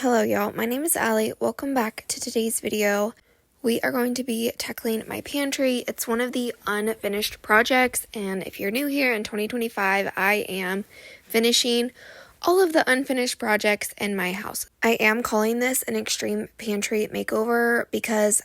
Hello y'all, my name is Allie. Welcome back to today's video. We are going to be tackling my pantry. It's one of the unfinished projects, and if you're new here in 2025, I am finishing all of the unfinished projects in my house. I am calling this an extreme pantry makeover because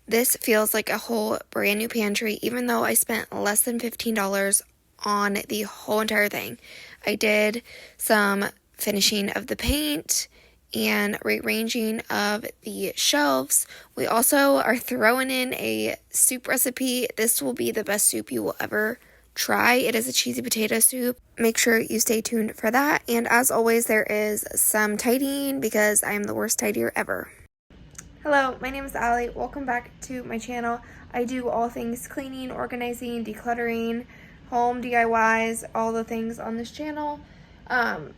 this feels like a whole brand new pantry, even though I spent less than $15 on the whole entire thing. I did some finishing of the paint and rearranging of the shelves. We also are throwing in a soup recipe. This will be the best soup you will ever try. It is a cheesy potato soup. Make sure you stay tuned for that. And as always, there is some tidying because I am the worst tidier ever. Hello, my name is Allie. Welcome back to my channel. I do all things cleaning, organizing, decluttering, home DIYs, all the things on this channel.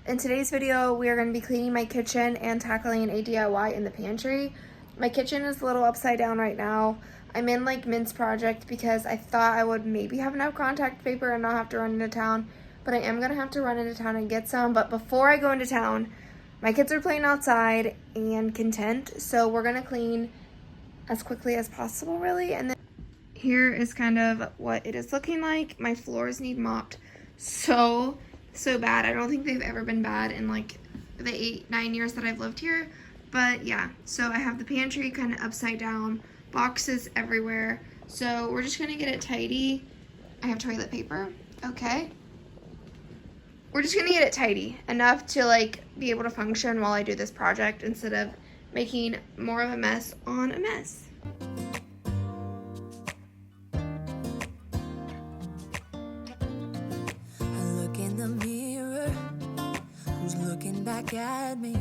In today's video, we are going to be cleaning my kitchen and tackling a DIY in the pantry. My kitchen is a little upside down right now. I'm in like mince project because I thought I would maybe have enough contact paper and not have to run into town, but I am going to have to run into town and get some. But before I go into town, my kids are playing outside and content, so we're going to clean as quickly as possible really. And then here is kind of what it is looking like. My floors need mopped so bad. I don't think they've ever been bad in like the 8-9 years that I've lived here. But yeah, so I have the pantry kind of upside down, boxes everywhere. So we're just gonna get it tidy. I have toilet paper. Okay. We're just gonna get it tidy enough to like be able to function while I do this project instead of making more of a mess on a mess. Back at me,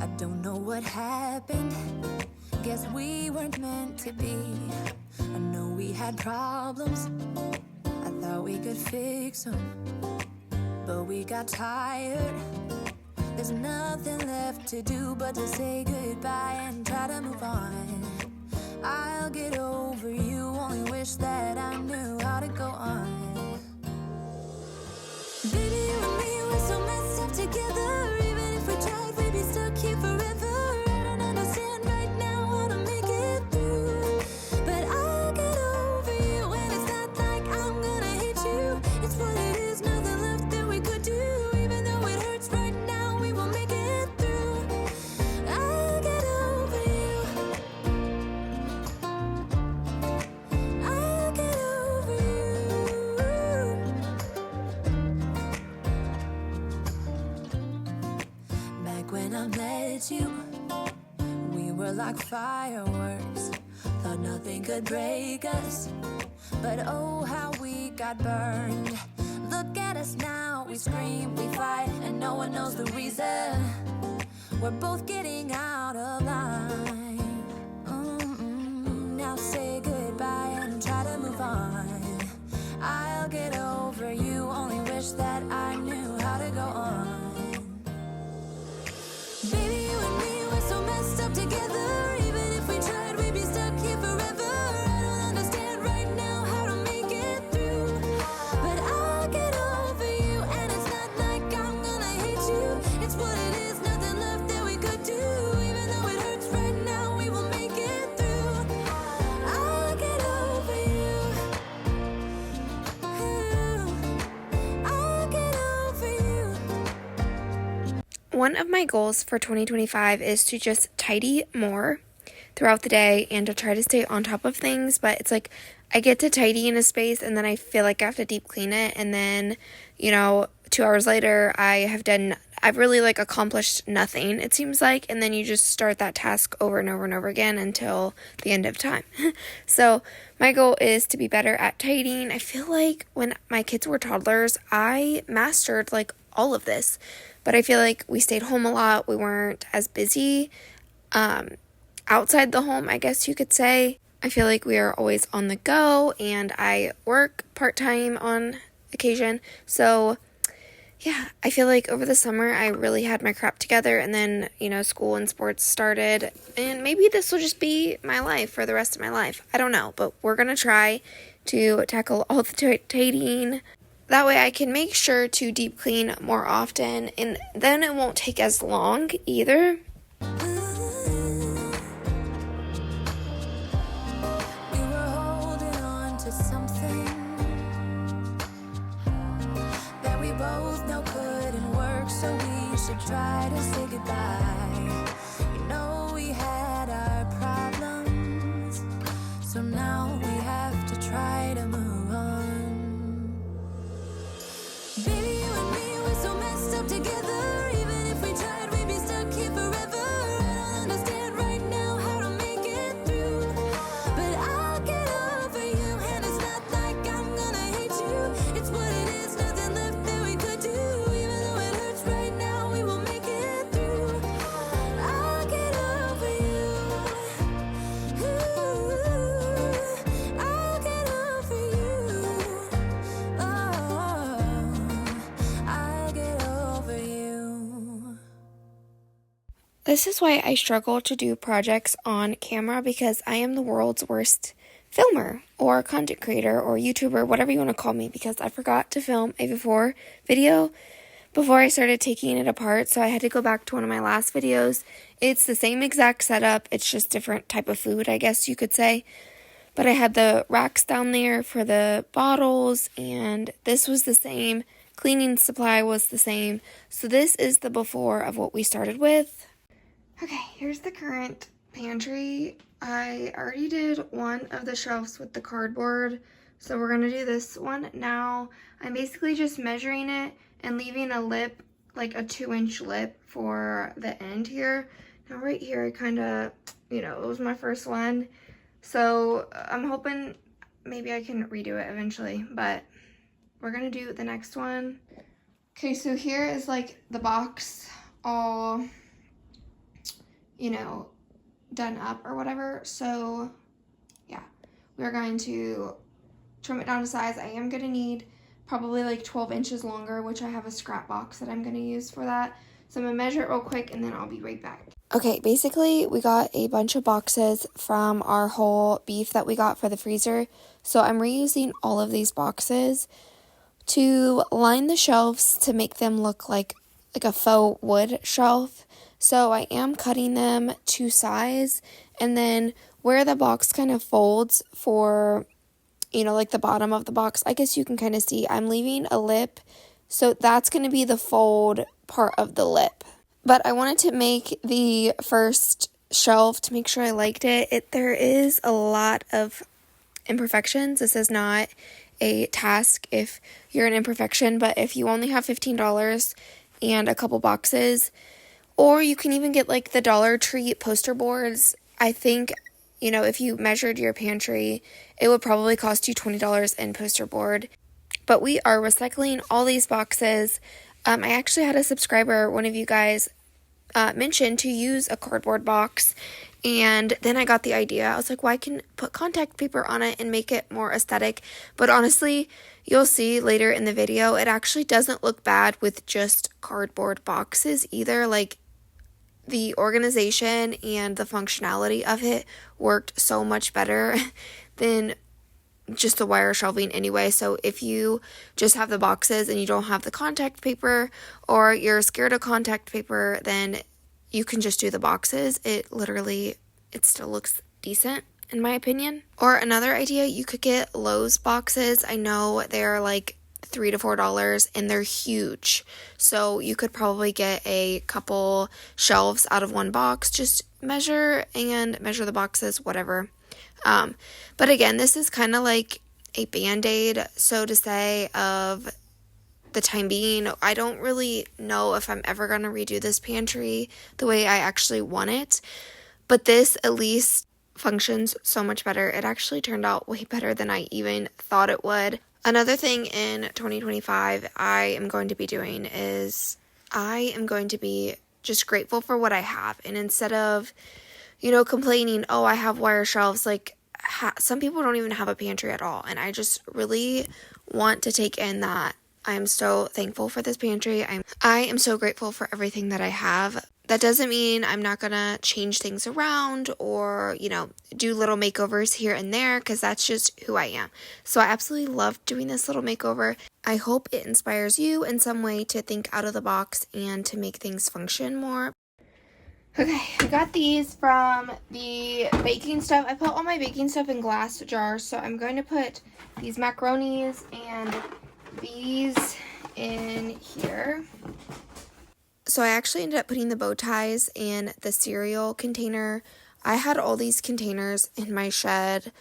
I don't know what happened. Guess we weren't meant to be. I know we had problems. I thought we could fix them, but we got tired. There's nothing left to do but to say goodbye and try to move on. I'll get over you, only wish that I knew how to go on. Baby, you and me, we're so messed up together. Even if we tried, we'd be stuck here forever. I don't understand right now how to make it through, but I'll get over you. And it's not like I'm gonna hate you. It's what it is, nothing left that we could do. Even though it hurts right now, we will make it through. I'll get over you. I'll get over you. Back when I met you, we were like fireworks. Thought nothing could break us, but oh how we got burned. Look at us now, we scream, we fight, and no one knows the reason. We're both getting out of line. Now say goodbye and try to move on. I'll get over you, only wish that I knew how to go on. Baby, you and me, we're so messed up together. Even if we tried, we'd be stuck here forever. I don't understand right now how to make it through, but I'll get over you. And it's not like I'm gonna hate you. It's what it is, nothing left that we could do. Even though it hurts right now, we will make it through. I'll get over you. I'll get over you. One of my goals for 2025 is to just tidy more throughout the day and to try to stay on top of things, but it's like I get to tidy in a space and then I feel like I have to deep clean it, and then 2 hours later I've really like accomplished nothing, it seems like, and then you just start that task over and over and over again until the end of time. So my goal is to be better at tidying. I feel like when my kids were toddlers, I mastered like all of this, but I feel like we stayed home a lot. We weren't as busy outside the home, I guess you could say. I feel like we are always on the go, and I work part-time on occasion. So yeah, I feel like over the summer I really had my crap together, and then, school and sports started, and maybe this will just be my life for the rest of my life. I don't know, but we're going to try to tackle all the tidying. That way I can make sure to deep clean more often, and then it won't take as long either. both know couldn't work, so we should try to say goodbye. You know we had our problems, so now we have to try to move on. Baby, you and me, we're so messed up together. Even if we tried, we'd be stuck here forever. I don't understand right now how to make it through, but I'll get over you, and it's not like I'm gonna hate you. It's what it is, nothing left that we could do. Even though it hurts right now, we will make it through. I'll get over you. Ooh, I'll get over you. Oh, I'll get over you. This is why I struggle to do projects on camera, because I am the world's worst filmer or content creator or YouTuber, whatever you want to call me, because I forgot to film a before video before I started taking it apart, so I had to go back to one of my last videos. It's the same exact setup, it's just different type of food, I guess you could say. But I had the racks down there for the bottles, and this was the same. Cleaning supply was the same. So this is the before of what we started with. Okay, here's the current pantry. I already did one of the shelves with the cardboard, so we're going to do this one now. I'm basically just measuring it and leaving a lip, like a 2-inch lip for the end here. Now right here, I kind of, it was my first one, so I'm hoping maybe I can redo it eventually, but we're going to do the next one. Okay, so here is like the box all, done up or whatever. So yeah, we're going to trim it down to size. I am going to need probably like 12 inches longer, which I have a scrap box that I'm going to use for that. So I'm going to measure it real quick and then I'll be right back. Okay, basically we got a bunch of boxes from our whole beef that we got for the freezer. So I'm reusing all of these boxes to line the shelves to make them look like a faux wood shelf. So I am cutting them to size, and then where the box kind of folds for, like the bottom of the box, I guess you can kind of see I'm leaving a lip. So that's going to be the fold part of the lip. But I wanted to make the first shelf to make sure I liked it. There is a lot of imperfections. This is not a task if you're an imperfection, but if you only have $15 and a couple boxes, or you can even get like the Dollar Tree poster boards. I think, if you measured your pantry, it would probably cost you $20 in poster board. But we are recycling all these boxes. I actually had a subscriber, one of you guys, mention to use a cardboard box, and then I got the idea. I was like, well, I can put contact paper on it and make it more aesthetic. But honestly, you'll see later in the video, it actually doesn't look bad with just cardboard boxes either. Like, the organization and the functionality of it worked so much better than just the wire shelving anyway. So if you just have the boxes and you don't have the contact paper, or you're scared of contact paper, then you can just do the boxes. It still looks decent in my opinion. Or another idea, you could get Lowe's boxes. I know they're like $3 to $4 and they're huge. So you could probably get a couple shelves out of one box. Just measure the boxes, whatever. But again, this is kind of like a band-aid, so to say, of the time being. I don't really know if I'm ever going to redo this pantry the way I actually want it, but this at least functions so much better. It actually turned out way better than I even thought it would. Another thing in 2025 I am going to be doing is I am going to be just grateful for what I have, and instead of complaining, oh, I have wire shelves, like some people don't even have a pantry at all, and I just really want to take in that I am so thankful for this pantry. I am so grateful for everything that I have. That doesn't mean I'm not gonna change things around or, do little makeovers here and there, because that's just who I am. So I absolutely love doing this little makeover. I hope it inspires you in some way to think out of the box and to make things function more. Okay, I got these from the baking stuff. I put all my baking stuff in glass jars, so I'm going to put these macaronis and these in So I actually ended up putting the bow ties in the cereal container. I had all these containers in my shed.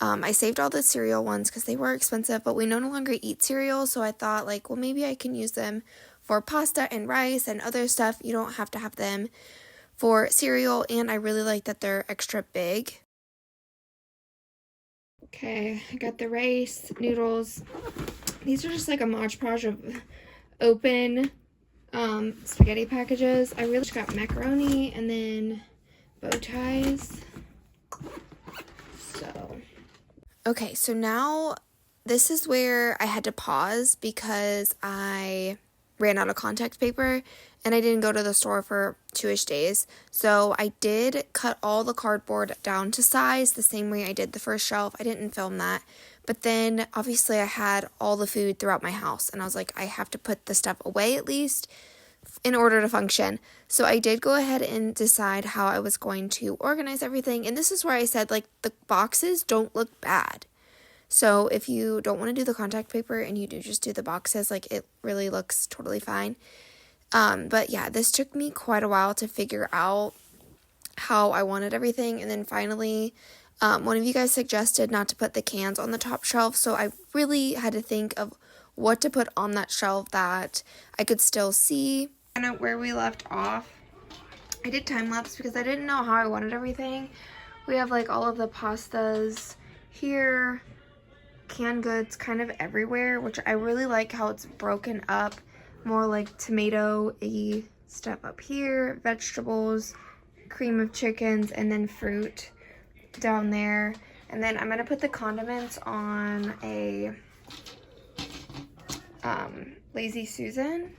I saved all the cereal ones because they were expensive, but we no longer eat cereal, so I thought, like, well, maybe I can use them for pasta and rice and other stuff. You don't have to have them for cereal, and I really like that they're extra big. Okay, I got the rice, noodles. These are just like a Mod Podge of open spaghetti packages. I really just got macaroni and then bow ties. Okay, so now this is where I had to pause because I ran out of contact paper and I didn't go to the store for 2-ish days. So I did cut all the cardboard down to size the same way I did the first shelf. I didn't film that. But then obviously I had all the food throughout my house and I was like, I have to put the stuff away at least in order to function. So I did go ahead and decide how I was going to organize everything. And this is where I said, like, the boxes don't look bad. So if you don't want to do the contact paper and you do just do the boxes, like, it really looks totally fine. But yeah, this took me quite a while to figure out how I wanted everything. And then finally, one of you guys suggested not to put the cans on the top shelf. So I really had to think of what to put on that shelf that I could still see. Kind of where we left off, I did time lapse because I didn't know how I wanted everything. We have like all of the pastas here, canned goods kind of everywhere, which I really like how it's broken up, more like tomato-y stuff up here, vegetables, cream of chickens, and then fruit down there. And then I'm going to put the condiments on a Lazy Susan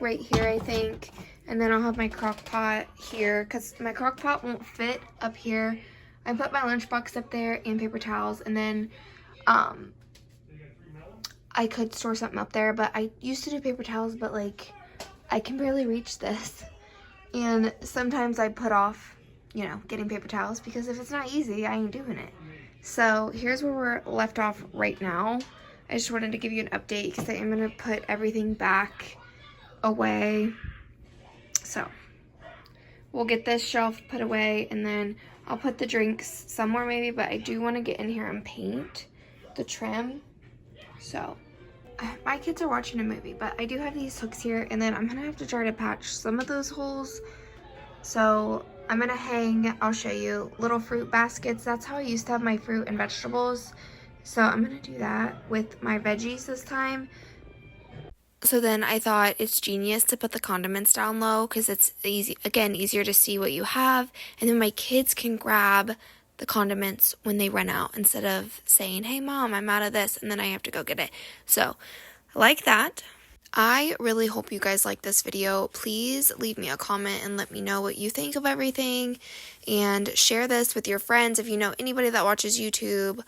right here, I think. And then I'll have my crock pot here because my crock pot won't fit up here. I put my lunchbox up there and paper towels, and then I could store something up there, but I used to do paper towels, but like I can barely reach this. And sometimes I put off, you know, getting paper towels because if it's not easy, I ain't doing it. So here's where we're left off right now. I just wanted to give you an update because I am going to put everything back away. So we'll get this shelf put away and then I'll put the drinks somewhere maybe, but I do want to get in here and paint the trim. So my kids are watching a movie, but I do have these hooks here and then I'm going to have to try to patch some of those holes. So I'm going to hang, I'll show you, little fruit baskets. That's how I used to have my fruit and vegetables. So I'm going to do that with my veggies this time. So then I thought it's genius to put the condiments down low because it's easier to see what you have. And then my kids can grab the condiments when they run out instead of saying, hey mom, I'm out of this, and then I have to go get it. So I like that. I really hope you guys like this video. Please leave me a comment and let me know what you think of everything, and share this with your friends. If you know anybody that watches YouTube,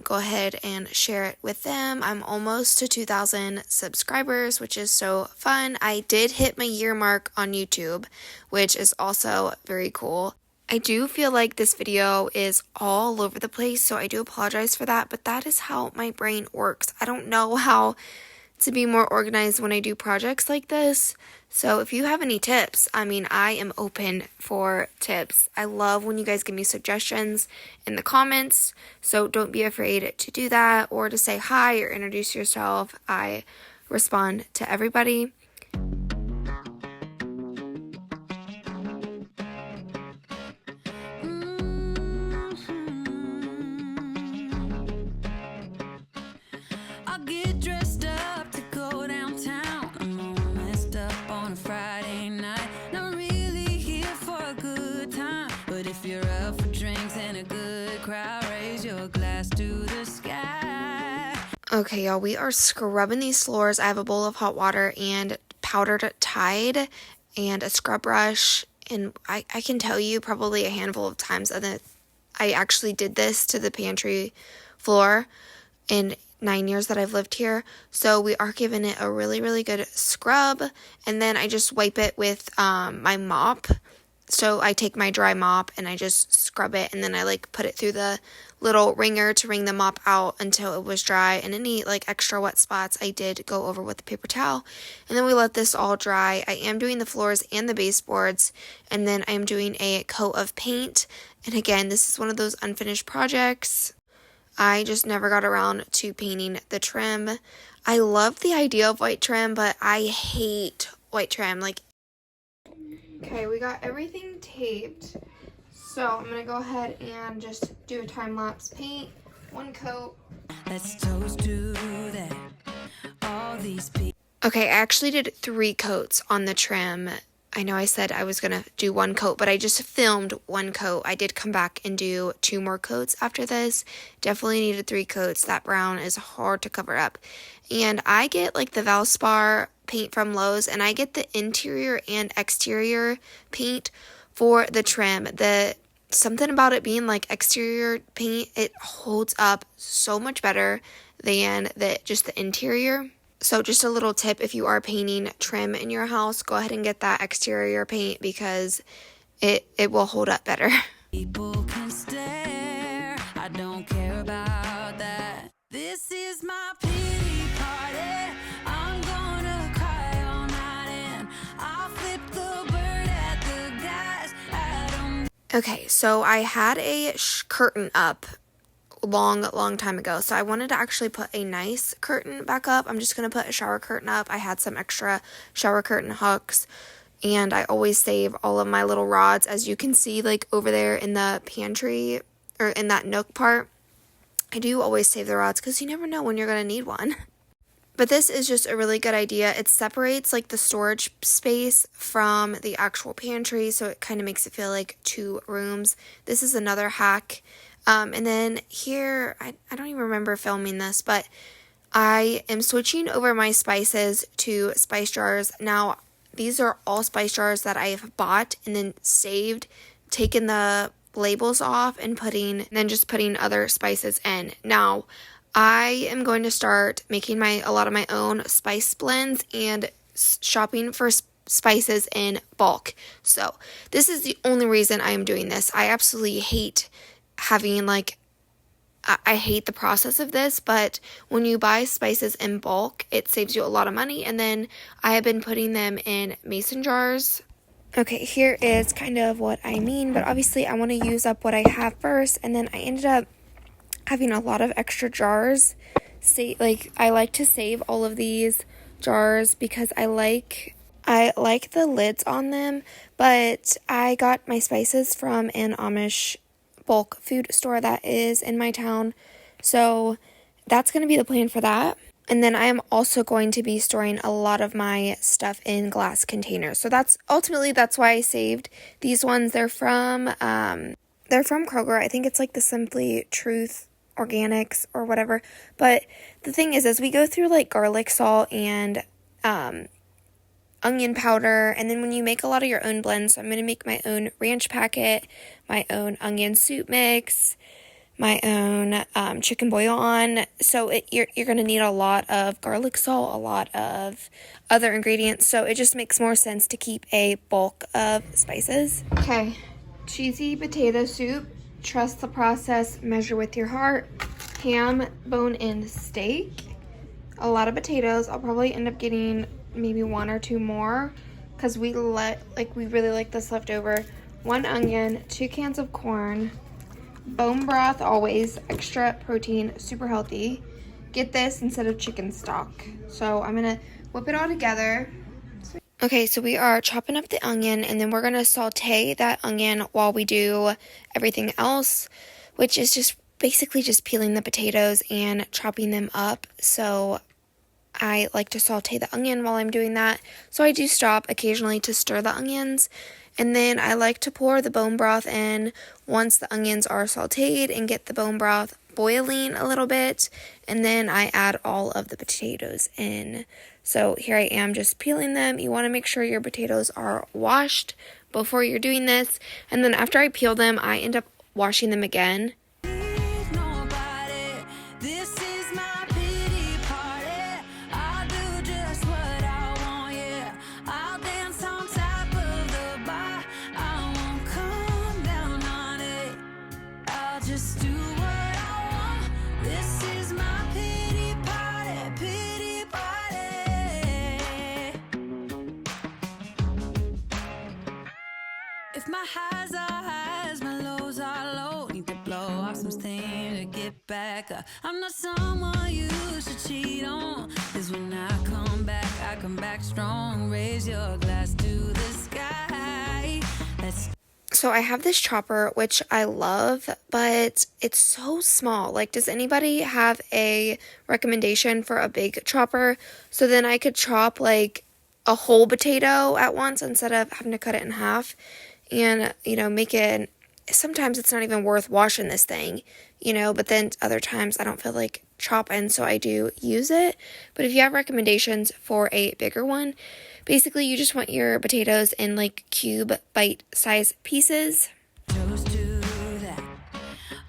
go ahead and share it with them. I'm almost to 2,000 subscribers, which is so fun. I did hit my year mark on YouTube, which is also very cool. I do feel like this video is all over the place, so I do apologize for that, but that is how my brain works. I don't know how to be more organized when I do projects like this. So if you have any tips, I mean, I am open for tips. I love when you guys give me suggestions in the comments, so don't be afraid to do that or to say hi or introduce yourself. I respond to everybody. Okay, y'all, we are scrubbing these floors. I have a bowl of hot water and powdered Tide and a scrub brush. And I can tell you probably a handful of times that I actually did this to the pantry floor in 9 years that I've lived here. So we are giving it a really, really good scrub. And then I just wipe it with my mop. So I take my dry mop and I just scrub it, and then I like put it through the little wringer to wring the mop out until it was dry, and any like extra wet spots I did go over with the paper towel. And then we let this all dry. I am doing the floors and the baseboards, and then I am doing a coat of paint. And again, this is one of those unfinished projects. I just never got around to painting the trim. I love the idea of white trim, but I hate white trim. Like, okay, we got everything taped. So I'm going to go ahead and just do a time-lapse paint. One coat. Let's toast to that. All these people. Okay, I actually did 3 coats on the trim. I know I said I was going to do 1 coat, but I just filmed 1 coat. I did come back and do 2 more coats after this. Definitely needed 3 coats. That brown is hard to cover up. And I get like the Valspar paint from Lowe's, and I get the interior and exterior paint for the trim. Something about it being like exterior paint, it holds up so much better than just the interior. So just a little tip, if you are painting trim in your house, go ahead and get that exterior paint because it will hold up better. People can stare. I don't care about that. This is my pity party. I'm gonna cry all night and I'll flip the bird at the guys. I don't. Okay, so I had a curtain up long time ago, so I wanted to actually put a nice curtain back up. I'm just going to put a shower curtain up. I had some extra shower curtain hooks, and I always save all of my little rods, as you can see, like over there in the pantry, or in that nook part. I do always save the rods, because you never know when you're going to need one. But this is just a really good idea. It separates like the storage space from the actual pantry, so it kind of makes it feel like 2 rooms. This is another hack. And then here, I don't even remember filming this, but I am switching over my spices to spice jars. Now, these are all spice jars that I have bought and then saved, taken the labels off, and then just putting other spices in. Now, I am going to start making a lot of my own spice blends and shopping for spices in bulk. So this is the only reason I am doing this. I absolutely hate having I hate the process of this, but when you buy spices in bulk, it saves you a lot of money. And then I have been putting them in mason jars. Okay, here is kind of what I mean, but obviously I want to use up what I have first, and then I ended up having a lot of extra jars. I like to save all of these jars because I like the lids on them, but I got my spices from an Amish bulk food store that is in my town, so that's going to be the plan for that. And then I am also going to be storing a lot of my stuff in glass containers, so that's why I saved these ones. They're from Kroger. I think it's like the Simply Truth Organics or whatever. But the thing is, as we go through like garlic salt and onion powder, and then when you make a lot of your own blends, so I'm going to make my own ranch packet, my own onion soup mix, my own chicken bouillon. So you're going to need a lot of garlic salt, a lot of other ingredients, so it just makes more sense to keep a bulk of spices. Okay, cheesy potato soup. Trust the process, measure with your heart. Ham, bone-in steak, a lot of potatoes. I'll probably end up getting maybe 1 or 2 more because we really like this leftover. 1 onion, 2 cans of corn, bone broth, always extra protein, super healthy. Get this instead of chicken stock. So I'm gonna whip it all together. Okay, so we are chopping up the onion, and then we're going to saute that onion while we do everything else, which is just basically just peeling the potatoes and chopping them up. So I like to saute the onion while I'm doing that. So I do stop occasionally to stir the onions, and then I like to pour the bone broth in once the onions are sauteed and get the bone broth boiling a little bit, and then I add all of the potatoes in. So here I am just peeling them. You want to make sure your potatoes are washed before you're doing this, and then after I peel them, I end up washing them again. Just do what if my highs are highs, my lows are low. Need to blow off some steam to get back up. I'm not someone you should cheat on, 'cause when I come back strong. Raise your glass to the sky. So I have this chopper, which I love, but it's so small. Like, does anybody have a recommendation for a big chopper? So then I could chop like a whole potato at once instead of having to cut it in half and, make it. Sometimes it's not even worth washing this thing, but then other times I don't feel like chopping, so I do use it. But if you have recommendations for a bigger one, basically you just want your potatoes in like cube bite-sized pieces. Toast to that.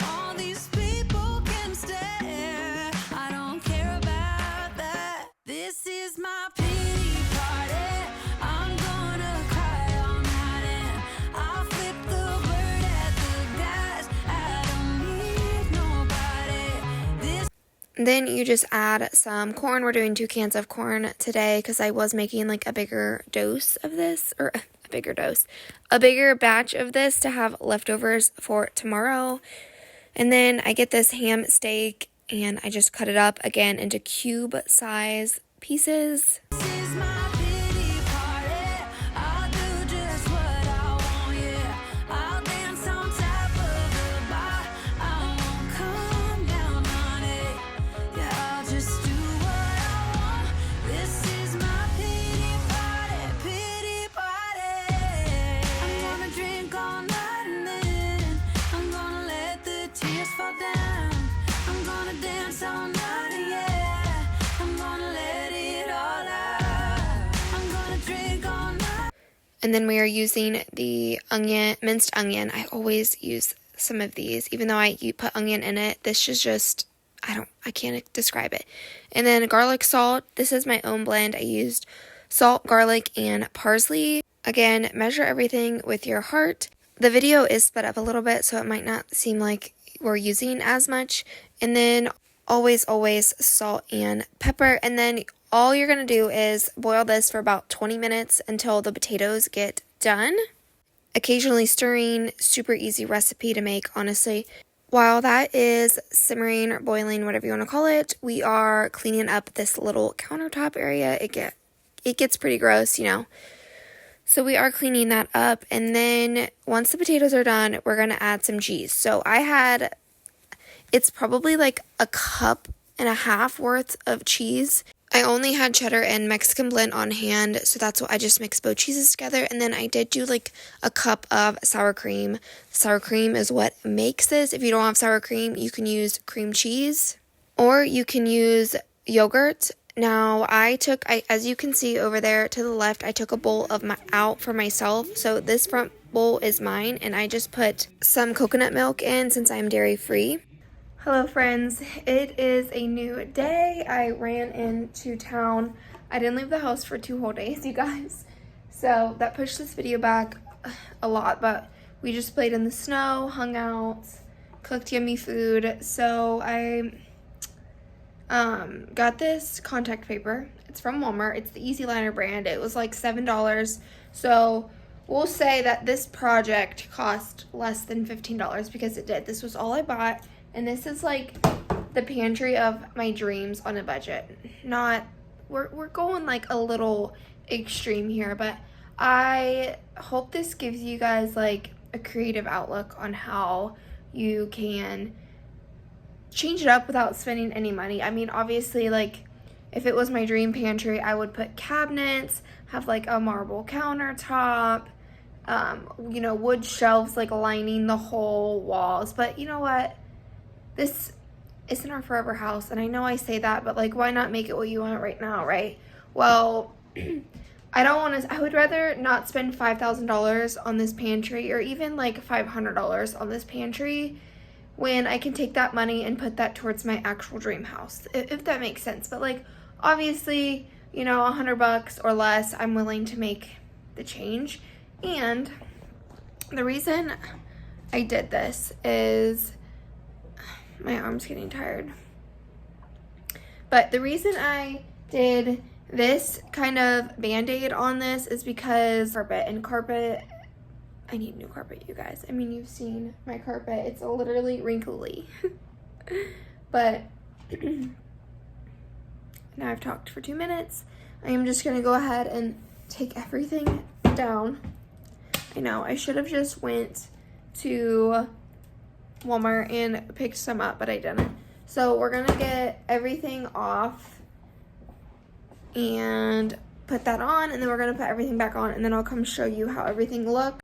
All these people can stare. I don't care about that. This is my pity party. I'm gonna cry all night and I'll flip the bird at the guys. I don't need nobody. Then you just add some corn. We're doing 2 cans of corn today because I was making like a bigger dose of this, or a bigger batch of this to have leftovers for tomorrow. And then I get this ham steak and I just cut it up again into cube size pieces. This is my pity party. I'll do just what I want, yeah. I'll dance on top of the bar. I won't come down on it. Yeah, I'll just do what I want. This is my pity party, pity party. I'm gonna drink all night and then I'm gonna let the tears fall down. I'm gonna dance all night, yeah. I'm gonna let it all out. I'm gonna drink all night. And then we are using the minced onion. I always use some of these, even though you put onion in it. This is just, I can't describe it. And then garlic salt. This is my own blend. I used salt, garlic, and parsley. Again, measure everything with your heart. The video is sped up a little bit, so it might not seem like we're using as much. And then always salt and pepper. And then all you're going to do is boil this for about 20 minutes until the potatoes get done. Occasionally stirring, super easy recipe to make, honestly. While that is simmering or boiling, whatever you want to call it, we are cleaning up this little countertop area. It gets pretty gross, So we are cleaning that up, and then once the potatoes are done, we're going to add some cheese. So it's probably like a cup and a half worth of cheese. I only had cheddar and Mexican blend on hand, so that's what I just mixed both cheeses together. And then I did do like a cup of sour cream. Sour cream is what makes this. If you don't have sour cream, you can use cream cheese or you can use yogurt. Now, as you can see over there to the left, I took a bowl out for myself. So this front bowl is mine, and I just put some coconut milk in since I'm dairy free. Hello friends, it is a new day. I ran into town. I didn't leave the house for 2 whole days, you guys. So that pushed this video back a lot, but we just played in the snow, hung out, cooked yummy food. So I got this contact paper. It's from Walmart. It's the Easy Liner brand. It was like $7. So we'll say that this project cost less than $15 because it did. This was all I bought. And this is like the pantry of my dreams on a budget. We're going like a little extreme here, but I hope this gives you guys like a creative outlook on how you can change it up without spending any money. I mean, obviously, like if it was my dream pantry, I would put cabinets, have like a marble countertop, wood shelves like lining the whole walls. But you know what? This isn't our forever house, and I know I say that, but like, why not make it what you want right now, right? Well, I would rather not spend $5,000 on this pantry, or even like $500 on this pantry, when I can take that money and put that towards my actual dream house, if that makes sense. But like, obviously, $100 or less, I'm willing to make the change. And the reason I did this is, my arm's getting tired. But the reason I did this kind of band-aid on this is because carpet I need new carpet, you guys. I mean, you've seen my carpet. It's literally wrinkly. But now I've talked for 2 minutes. I am just gonna go ahead and take everything down. I know, I should have just went to Walmart and picked some up, but I didn't. So we're gonna get everything off and put that on, and then we're gonna put everything back on, and then I'll come show you how everything looks.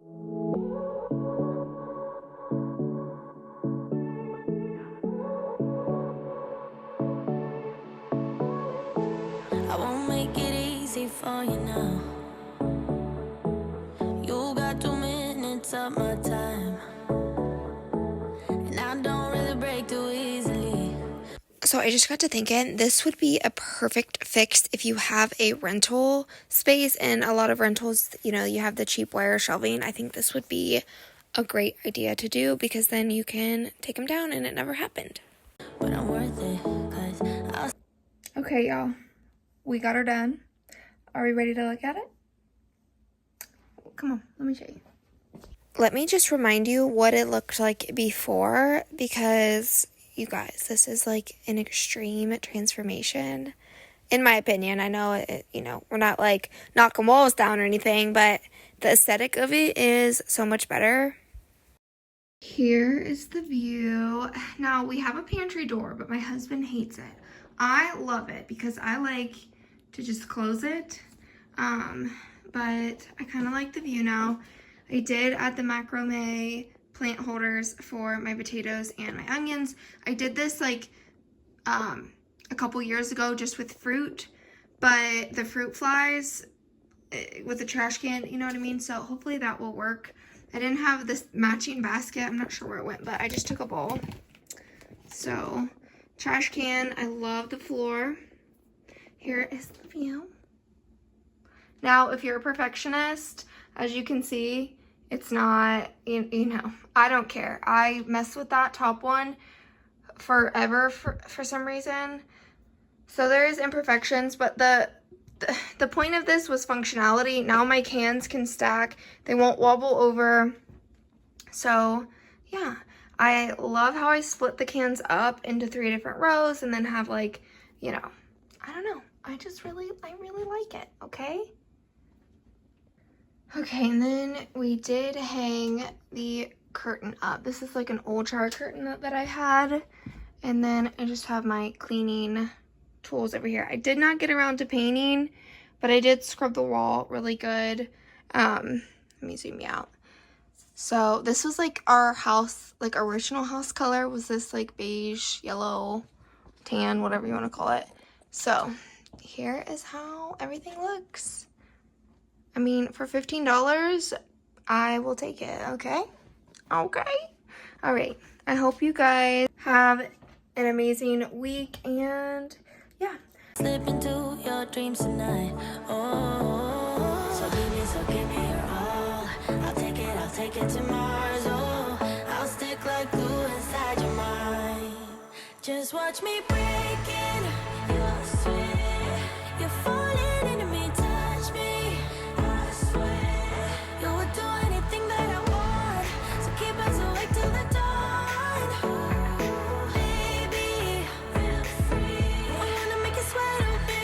I won't make it easy for you now. You got 2 minutes of my time, and I don't really break too easily. So I just got to thinking, this would be a perfect fix if you have a rental space, and a lot of rentals, you know, you have the cheap wire shelving. I think this would be a great idea to do, because then you can take them down and it never happened. But I'm worth it, 'cause I'll... Okay, y'all. We got her done. Are we ready to look at it? Come on, let me show you. Let me just remind you what it looked like before, because you guys, this is like an extreme transformation, in my opinion. I know, you know, we're not like knocking walls down or anything, but the aesthetic of it is so much better. Here is the view. Now, we have a pantry door, but my husband hates it. I love it because I like to just close it, but I kind of like the view now. I did add the macrame plant holders for my potatoes and my onions. I did this like a couple years ago just with fruit, but the fruit flies with the trash can, you know what I mean? So hopefully that will work. I didn't have this matching basket. I'm not sure where it went, but I just took a bowl. So, trash can. I love the floor. Here is the view. Now, if you're a perfectionist, as you can see, it's not, you know, I don't care. I mess with that top one forever for some reason. So there is imperfections, but the point of this was functionality. Now my cans can stack. They won't wobble over. So, yeah. I love how I split the cans up into 3 different rows and then have like, you know, I don't know. I really like it, okay? Okay, and then we did hang the curtain up. This is like an old shower curtain that I had. And then I just have my cleaning tools over here. I did not get around to painting, but I did scrub the wall really good. Let me zoom you out. So this was like our house, like original house color was this like beige, yellow, tan, whatever you want to call it. So here is how everything looks. I mean, for $15, I will take it, okay? Okay. All right. I hope you guys have an amazing week, and yeah. Slip into your dreams tonight. Oh, so give me your all. I'll take it to Mars. Oh, I'll stick like glue inside your mind. Just watch me breaking. You're sweet. You're falling into me, touch me. I swear you would do anything that I want. So keep us awake till the dawn. Ooh, baby, feel free. I wanna make you sweat on me.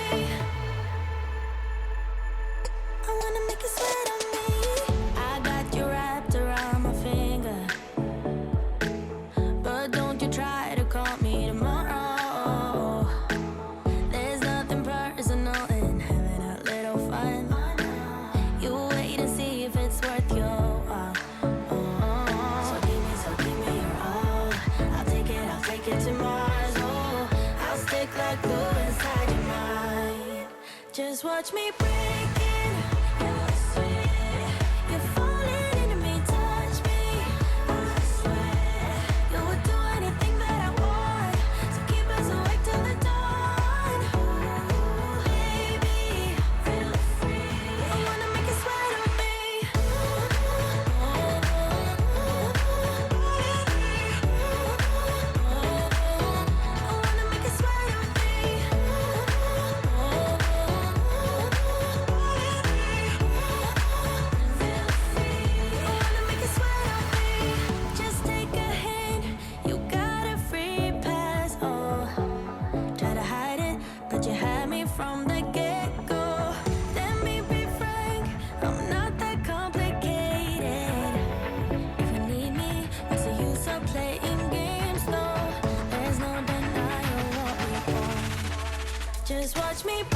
I wanna make you sweat on me. I got you wrapped around my finger, but don't you try to call me tomorrow. There's nothing personal in having a little fun. You wait and see if it's worth your while. So give me your all. I'll take it to Mars. Oh, I'll stick like glue inside your mind. Just watch me breaking. You're sweet. You're falling into me, touch me. I swear you would do anything that I want. So keep us awake till the dawn. Ooh, baby, feel free. I wanna make you sweat on me. I wanna make you sweat on me. me.